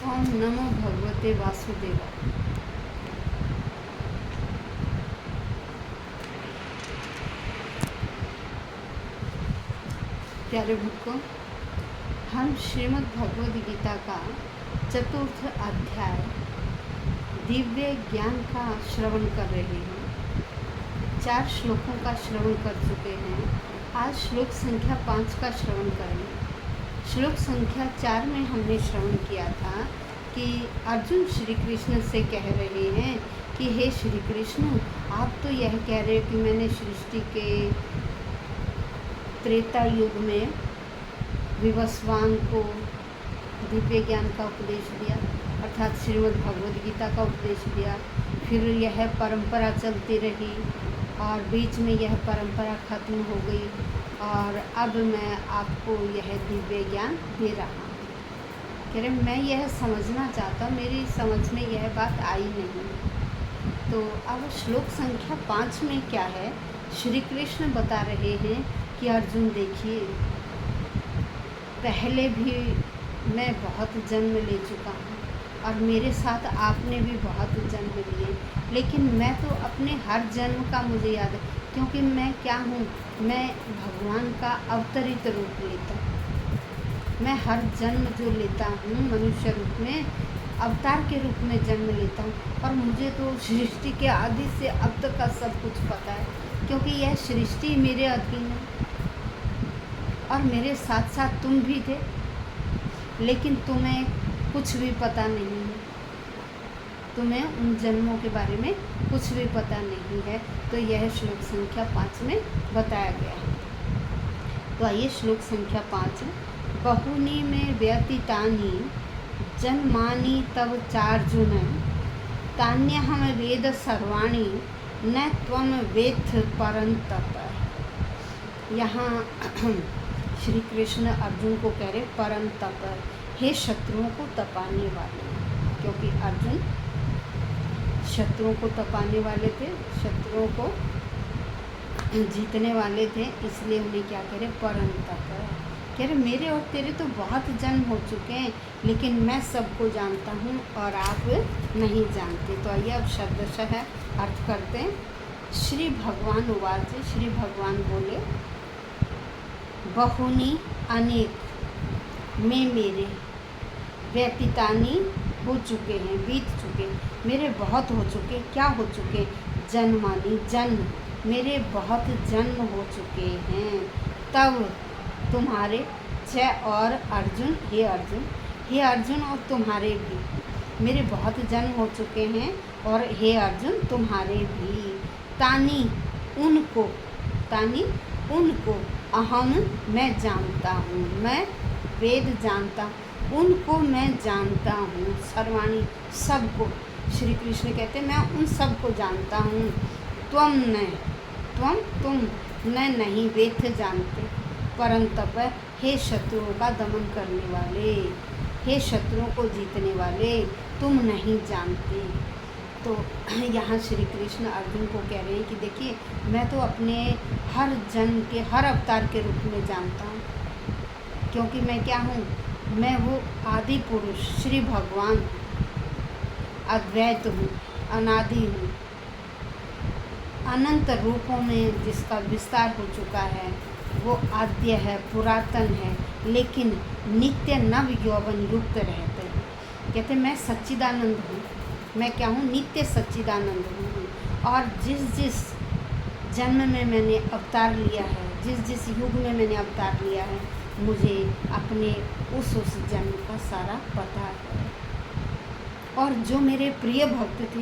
ओम नमो भगवते वासुदेवाय। प्यारे भक्तों, हम श्रीमद् भगवद गीता का चतुर्थ अध्याय दिव्य ज्ञान का श्रवण कर रहे हैं। 4 श्लोकों का श्रवण कर चुके हैं। आज श्लोक संख्या 5 का श्रवण करेंगे। श्लोक संख्या 4 में हमने श्रवण किया था कि अर्जुन श्री कृष्ण से कह रहे हैं कि हे श्री कृष्ण, आप तो यह कह रहे हो कि मैंने सृष्टि के त्रेता युग में विवस्वान को दिव्य ज्ञान का उपदेश दिया, अर्थात श्रीमद् भगवद गीता का उपदेश दिया। फिर यह परंपरा चलती रही और बीच में यह परंपरा खत्म हो गई और अब मैं आपको यह दिव्य ज्ञान दे रहा हूँ। कह रहे मैं यह समझना चाहता, मेरी समझ में यह बात आई नहीं। तो अब श्लोक संख्या 5 में क्या है, श्री कृष्ण बता रहे हैं कि अर्जुन देखिए, पहले भी मैं बहुत जन्म ले चुका हूँ और मेरे साथ आपने भी बहुत जन्म लिए, लेकिन मैं तो अपने हर जन्म का मुझे याद है, क्योंकि मैं क्या हूँ, मैं भगवान का अवतरित रूप लेता हूँ। मैं हर जन्म जो लेता हूँ मनुष्य रूप में, अवतार के रूप में जन्म लेता हूँ और मुझे तो सृष्टि के आदि से अब तक का सब कुछ पता है, क्योंकि यह सृष्टि मेरे अधीन है और मेरे साथ साथ तुम भी थे, लेकिन तुम्हें कुछ भी पता नहीं है, तुम्हें उन जन्मों के बारे में कुछ भी पता नहीं है। तो यह श्लोक संख्या 5 में बताया गया है। तो आइए श्लोक संख्या 5, बहुनी में व्यतीतानि जन्मानि तव चार्जुन तान्यहं वेद सर्वाणि न त्वं वेत्थ परन्तप। यहाँ श्री कृष्ण अर्जुन को कह रहे परन्तप, हे शत्रुओं को तपाने वाले, क्योंकि अर्जुन शत्रुओं को तपाने वाले थे, शत्रुओं को जीतने वाले थे, इसलिए उन्हें क्या कह रहे परन्तप। कह रहे मेरे और तेरे तो बहुत जन्म हो चुके हैं, लेकिन मैं सबको जानता हूँ और आप नहीं जानते। तो आइए अब शब्दशः अर्थ करते हैं। श्री भगवान उवाच, श्री भगवान बोले, बहुनी अनेक में मेरे व्यतीतानि हो चुके हैं, बीत चुके, मेरे बहुत हो चुके, क्या हो चुके, जन्मानि जन्म, मेरे बहुत जन्म हो चुके हैं। तब तुम्हारे च और अर्जुन, हे अर्जुन, हे अर्जुन और तुम्हारे भी, मेरे बहुत जन्म हो चुके हैं और हे अर्जुन तुम्हारे भी। तानी उनको, तानी उनको, अहम मैं जानता हूँ, मैं वेद जानता हूँ, उनको मैं जानता हूँ, सर्वाणी सबको। श्री कृष्ण कहते मैं उन सबको जानता हूँ। त्वम न, त्वम तुम, न नहीं वेत्थ जानते, परंतप हे शत्रुओं का दमन करने वाले, हे शत्रुओं को जीतने वाले, तुम नहीं जानते। तो यहाँ श्री कृष्ण अर्जुन को कह रहे हैं कि देखिए, मैं तो अपने हर जन्म के हर अवतार के रूप में जानता हूँ, क्योंकि मैं क्या हूँ, मैं वो आदि पुरुष श्री भगवान अद्वैत हूँ, अनादि हूँ, अनंत रूपों में जिसका विस्तार हो चुका है, वो आद्य है, पुरातन है, लेकिन नित्य नव यौवन युक्त रहते हैं। कहते मैं सच्चिदानंद हूँ, मैं क्या हूँ, नित्य सच्चिदानंद हूँ। और जिस जिस जन्म में मैंने अवतार लिया है, जिस जिस युग में मैंने अवतार लिया है, मुझे अपने उस जन्म का सारा पता है। और जो मेरे प्रिय भक्त थे,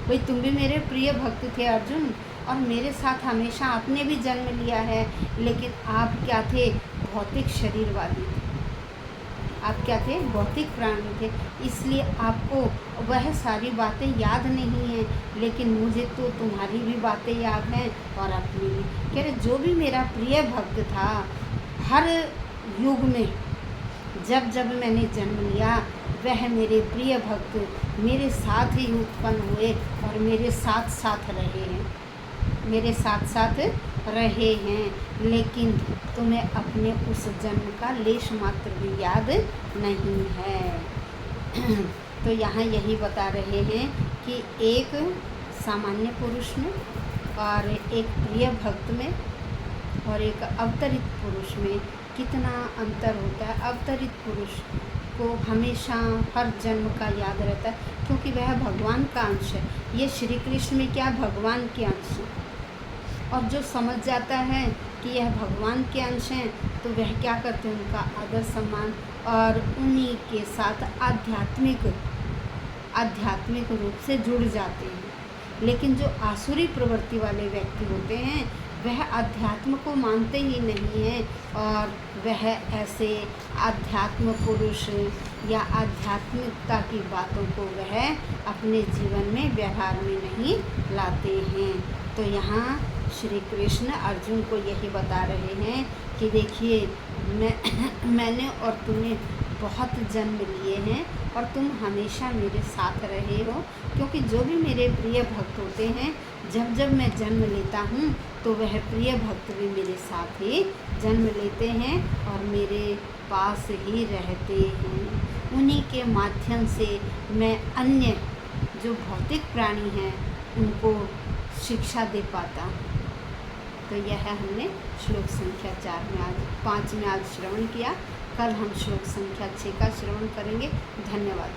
भाई तुम भी मेरे प्रिय भक्त थे अर्जुन, और मेरे साथ हमेशा आपने भी जन्म लिया है, लेकिन आप क्या थे, भौतिक शरीर वाले थे, आप क्या थे, भौतिक प्राणी थे, इसलिए आपको वह सारी बातें याद नहीं हैं, लेकिन मुझे तो तुम्हारी भी बातें याद हैं और अपनी भी। कह रहे जो भी मेरा प्रिय भक्त था, हर युग में जब जब मैंने जन्म लिया, वह मेरे प्रिय भक्त मेरे साथ ही उत्पन्न हुए और मेरे साथ साथ रहे हैं, मेरे साथ साथ रहे हैं, लेकिन तुम्हें अपने उस जन्म का लेश मात्र भी याद नहीं है। तो यहाँ यही बता रहे हैं कि एक सामान्य पुरुष में और एक प्रिय भक्त में और एक अवतरित पुरुष में कितना अंतर होता है। अवतरित पुरुष को हमेशा हर जन्म का याद रहता है, क्योंकि वह भगवान का अंश है। ये श्री कृष्ण में क्या, भगवान के अंश है। और जो समझ जाता है कि यह भगवान के अंश हैं, तो वह क्या करते हैं, उनका आदर सम्मान और उन्हीं के साथ आध्यात्मिक रूप से जुड़ जाते हैं। लेकिन जो आसुरी प्रवृत्ति वाले व्यक्ति होते हैं, वह अध्यात्म को मानते ही नहीं हैं और वह ऐसे आध्यात्म पुरुष या आध्यात्मिकता की बातों को वह अपने जीवन में व्यवहार में नहीं लाते हैं। तो यहाँ श्री कृष्ण अर्जुन को यही बता रहे हैं कि देखिए, मैंने और तूने बहुत जन्म लिए हैं और तुम हमेशा मेरे साथ रहे हो, क्योंकि जो भी मेरे प्रिय भक्त होते हैं, जब जब मैं जन्म लेता हूँ तो वह प्रिय भक्त भी मेरे साथ ही जन्म लेते हैं और मेरे पास ही रहते हैं। उन्हीं के माध्यम से मैं अन्य जो भौतिक प्राणी हैं उनको शिक्षा दे पाता हूँ। तो यह हमने श्लोक संख्या 5 में आज श्रवण किया। कल हम श्लोक संख्या 6 का श्रवण करेंगे। धन्यवाद।